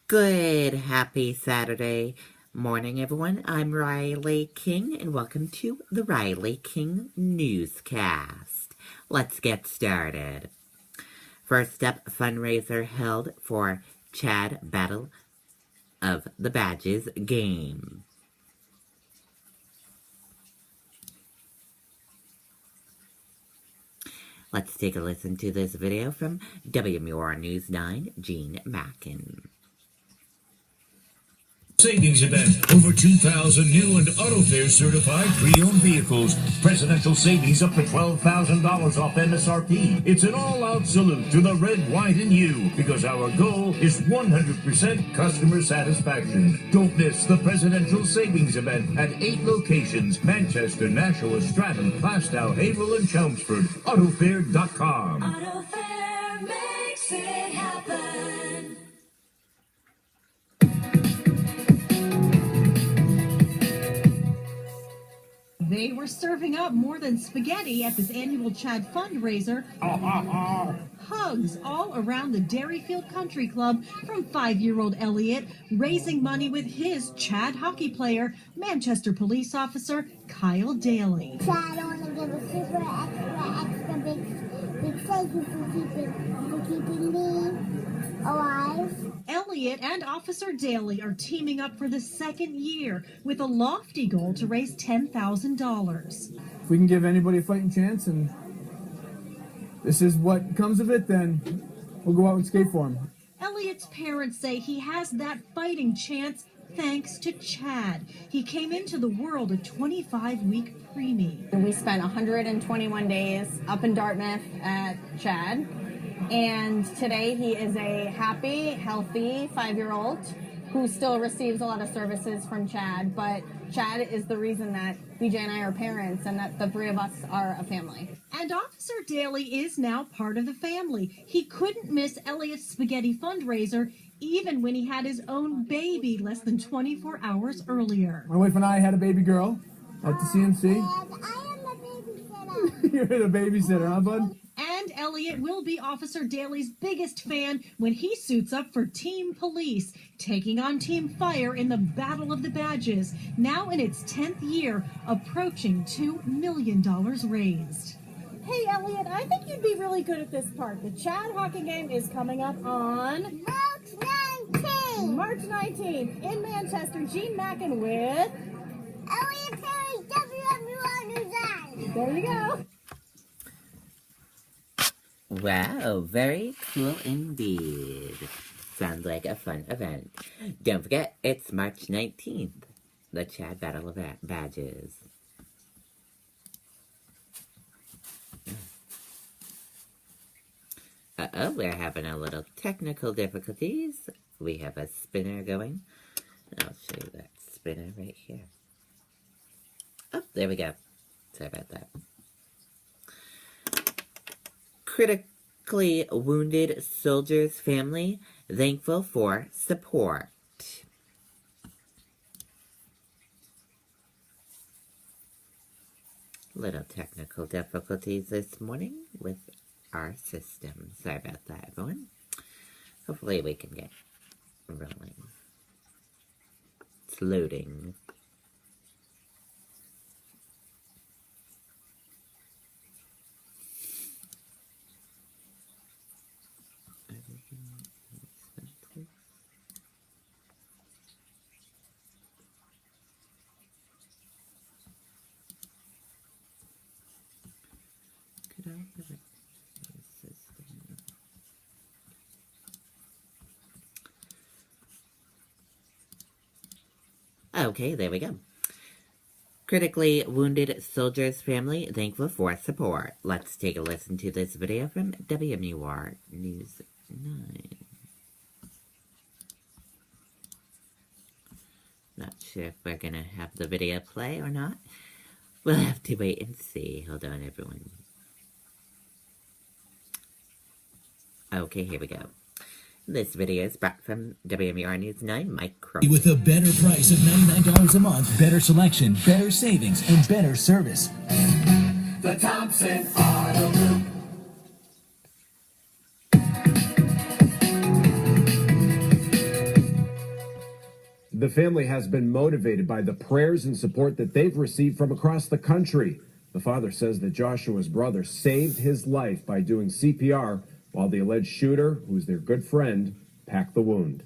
Good, happy Saturday morning, everyone. I'm Riley King, and welcome to the Riley King Newscast. Let's get started. First up, fundraiser held for Chad Battle of the Badges game. Let's take a listen to this video from WMUR News 9, Gene Mackin. Savings event. Over 2,000 new and auto fair certified pre-owned vehicles. Presidential savings up to $12,000 off MSRP. It's an all-out salute to the red, white, and you, because our goal is 100% customer satisfaction. Don't miss the presidential savings event at 8 locations: Manchester, Nashua, Stratham, Plastow, Haverhill, and Chelmsford. Autofair.com. Autofair makes it happen. They were serving up more than spaghetti at this annual Chad fundraiser. Hugs all around the Dairyfield Country Club from 5-year-old Elliot, raising money with his Chad hockey player, Manchester police officer Kyle Daly. Chad, I want to give a super extra big thank you for keeping me alive. Elliot and Officer Daly are teaming up for the second year with a lofty goal to raise $10,000. If we can give anybody a fighting chance and this is what comes of it, then we'll go out and skate for him. Elliot's parents say he has that fighting chance thanks to Chad. He came into the world a 25-week preemie. We spent 121 days up in Dartmouth at Chad. And today he is a happy, healthy 5-year-old who still receives a lot of services from Chad. But Chad is the reason that BJ and I are parents and that the three of us are a family. And Officer Daly is now part of the family. He couldn't miss Elliot's spaghetti fundraiser even when he had his own baby less than 24 hours earlier. My wife and I had a baby girl at the CMC. And I am a babysitter. You're the babysitter, huh, bud? And Elliot will be Officer Daly's biggest fan when he suits up for Team Police, taking on Team Fire in the Battle of the Badges, now in its 10th year, approaching $2 million raised. Hey, Elliot, I think you'd be really good at this part. The Chad hockey game is coming up on March 19th in Manchester. Gene Mackin with Elliot Perry, WMUR News 9. There you go. Wow, very cool indeed. Sounds like a fun event. Don't forget, it's March 19th, the Chad Battle of Badges. Uh-oh, we're having a little technical difficulties. We have a spinner going. I'll show you that spinner right here. Oh, there we go. Sorry about that. Critically wounded soldier's family thankful for support. Little technical difficulties this morning with our system. Sorry about that, everyone. Hopefully we can get rolling. It's loading. Okay, there we go. Critically wounded soldier's family thankful for support. Let's take a listen to this video from WMUR News 9. Not sure if we're gonna have the video play or not. We'll have to wait and see. Hold on, everyone. Okay, here we go. This video is brought from WMUR News 9, Mike Crow. With a better price of $99 a month, better selection, better savings, and better service. The Thompson Auto Group. The family has been motivated by the prayers and support that they've received from across the country. The father says that Joshua's brother saved his life by doing CPR while the alleged shooter, who's their good friend, packed the wound.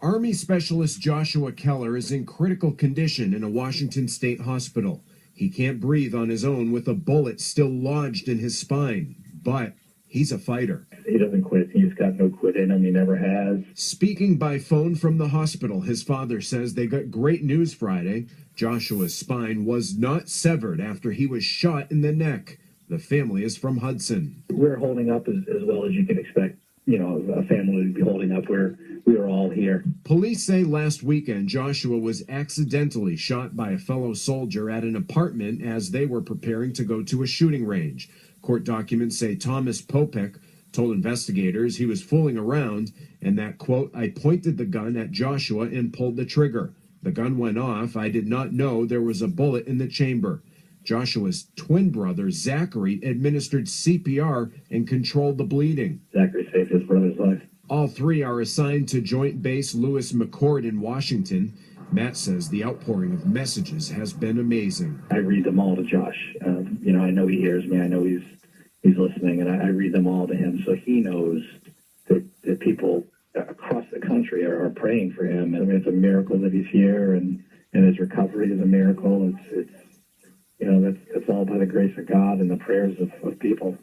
Army Specialist Joshua Keller is in critical condition in a Washington state hospital. He can't breathe on his own with a bullet still lodged in his spine, but he's a fighter. He doesn't quit. He's got no quit in him. He never has. Speaking by phone from the hospital, his father says they got great news Friday. Joshua's spine was not severed after he was shot in the neck. The family is from Hudson. We're holding up as well as you can expect, you know, a family to be holding up. We are all here. Police say last weekend Joshua was accidentally shot by a fellow soldier at an apartment as they were preparing to go to a shooting range. Court documents say Thomas Popek told investigators he was fooling around and that, quote, I pointed the gun at Joshua and pulled the trigger. The gun went off. I did not know there was a bullet in the chamber. Joshua's twin brother, Zachary, administered CPR and controlled the bleeding. Zachary saved his brother's life. All three are assigned to Joint Base Lewis McChord in Washington. Matt says the outpouring of messages has been amazing. I read them all to Josh. You know, I know he hears me. I know he's listening, and I read them all to him, so he knows that people across the country are praying for him. I mean, it's a miracle that he's here, and his recovery is a miracle. It's you know, that's all by the grace of God and the prayers of people.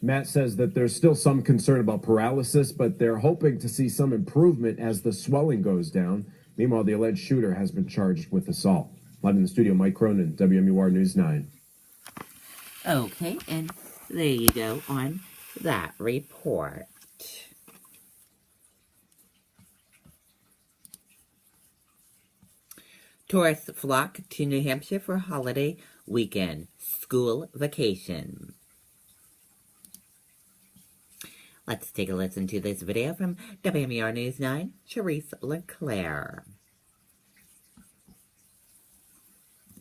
Matt says that there's still some concern about paralysis, but they're hoping to see some improvement as the swelling goes down. Meanwhile, the alleged shooter has been charged with assault. Live in the studio, Mike Cronin, WMUR News 9. Okay, and there you go on that report. Tourists flock to New Hampshire for holiday weekend, school vacation. Let's take a listen to this video from WMUR News 9, Charisse LeClaire.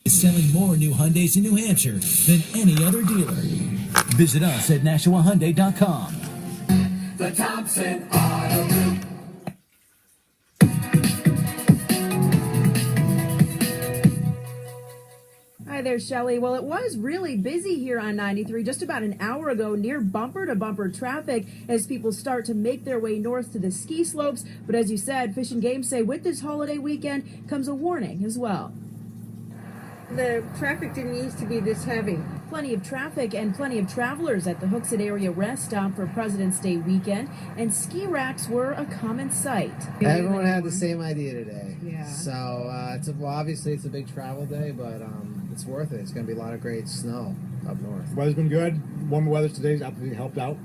Is selling more new Hyundais in New Hampshire than any other dealer. Visit us at NashuaHyundai.com. The Thompson Auto Group. Hi there, Shelley. Well, it was really busy here on 93 just about an hour ago, near bumper-to-bumper traffic as people start to make their way north to the ski slopes. But as you said, Fish and Game say with this holiday weekend comes a warning as well. The traffic didn't used to be this heavy. Plenty of traffic and plenty of travelers at the Hooksett area rest stop for President's Day weekend, and ski racks were a common sight. Everyone had the same idea today. Yeah. So obviously it's a big travel day, but it's worth it. It's going to be a lot of great snow up north. Weather's been good. Warmer weather today's obviously helped out.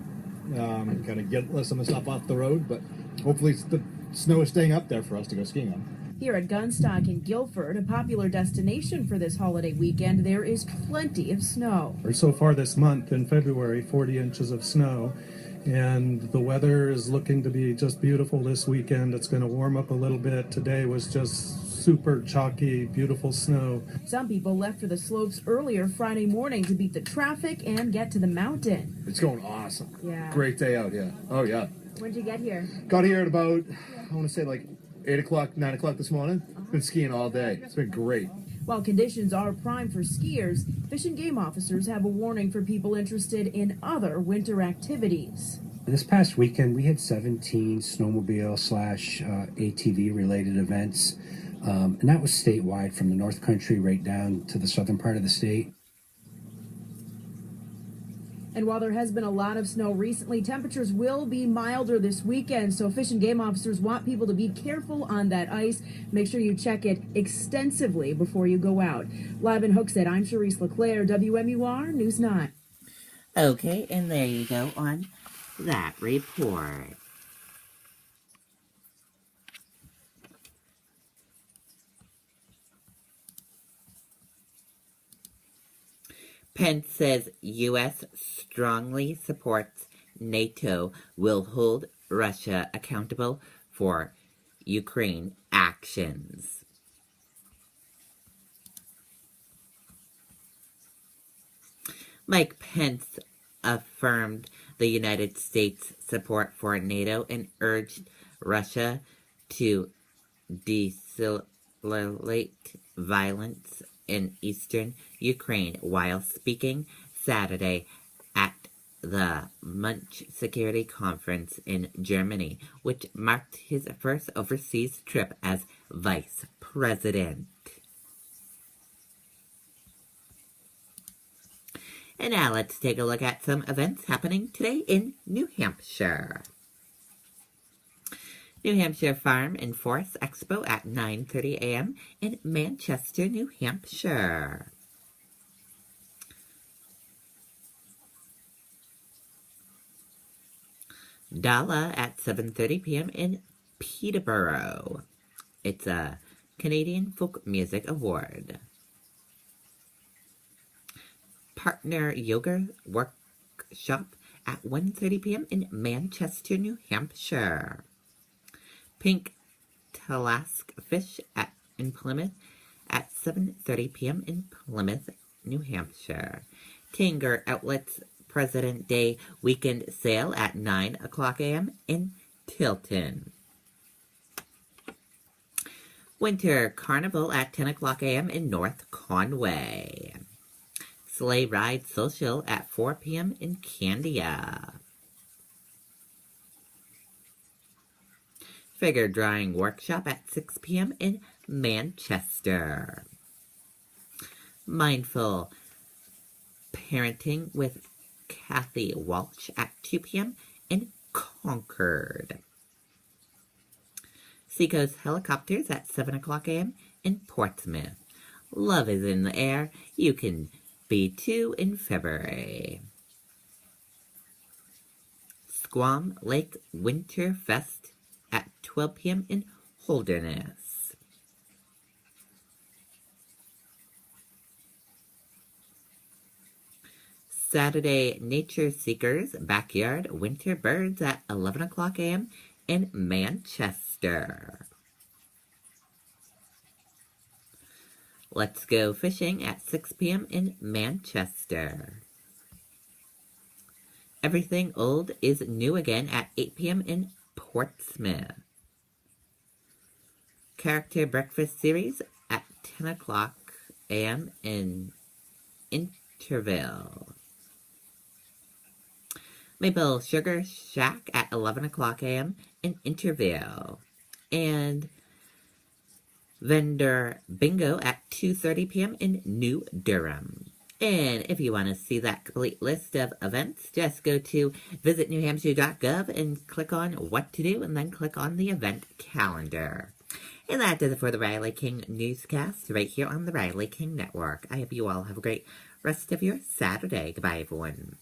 Kind of get some of the stuff off the road, but hopefully the snow is staying up there for us to go skiing on. Here at Gunstock in Guilford, a popular destination for this holiday weekend, there is plenty of snow. So far this month, in February, 40 inches of snow, and the weather is looking to be just beautiful this weekend. It's going to warm up a little bit. Today was just super chalky, beautiful snow. Some people left for the slopes earlier Friday morning to beat the traffic and get to the mountain. It's going awesome. Yeah. Great day out, yeah. Oh, yeah. When'd you get here? Got here at about, I want to say like 8 o'clock, 9 o'clock this morning. Been skiing all day. It's been great. While conditions are prime for skiers, Fish and Game officers have a warning for people interested in other winter activities. This past weekend, we had 17 snowmobile/ATV related events, and that was statewide from the North Country right down to the southern part of the state. And while there has been a lot of snow recently, temperatures will be milder this weekend. So Fish and Game officers want people to be careful on that ice. Make sure you check it extensively before you go out. Live in Hooksett, I'm Charisse LeClaire, WMUR News 9. Okay, and there you go on that report. Pence says U.S. strongly supports NATO will hold Russia accountable for Ukraine actions. Mike Pence affirmed the United States' support for NATO and urged Russia to de-escalate violence in eastern Ukraine while speaking Saturday at the Munch Security Conference in Germany, which marked his first overseas trip as vice president. And now let's take a look at some events happening today in New Hampshire. New Hampshire Farm and Forest Expo at 9:30 a.m. in Manchester, New Hampshire. Dala at 7:30 p.m. in Peterborough. It's a Canadian Folk Music Award. Partner Yoga Workshop at 1:30 p.m. in Manchester, New Hampshire. Pink Talask Fish in Plymouth at 7:30 p.m. in Plymouth, New Hampshire. Tanger Outlets President Day Weekend Sale at 9 o'clock a.m. in Tilton. Winter Carnival at 10 o'clock a.m. in North Conway. Sleigh Ride Social at 4 p.m. in Candia. Figure Drawing Workshop at 6 p.m. in Manchester. Mindful Parenting with Kathy Walsh at 2 p.m. in Concord. Seacoast Helicopters at 7 o'clock a.m. in Portsmouth. Love is in the air. You can be too in February. Squam Lake Winter Fest at 12 p.m. in Holderness. Saturday Nature Seekers Backyard Winter Birds at 11 o'clock a.m. in Manchester. Let's Go Fishing at 6 p.m. in Manchester. Everything Old is New Again at 8 p.m. in Portsmouth. Character Breakfast Series at 10 o'clock a.m. in Interville. Maple Sugar Shack at 11 o'clock a.m. in Interville. And Vendor Bingo at 2:30 p.m. in New Durham. And if you want to see that complete list of events, just go to visitnewhampshire.gov and click on what to do and then click on the event calendar. And that does it for the Riley King Newscast right here on the Riley King Network. I hope you all have a great rest of your Saturday. Goodbye, everyone.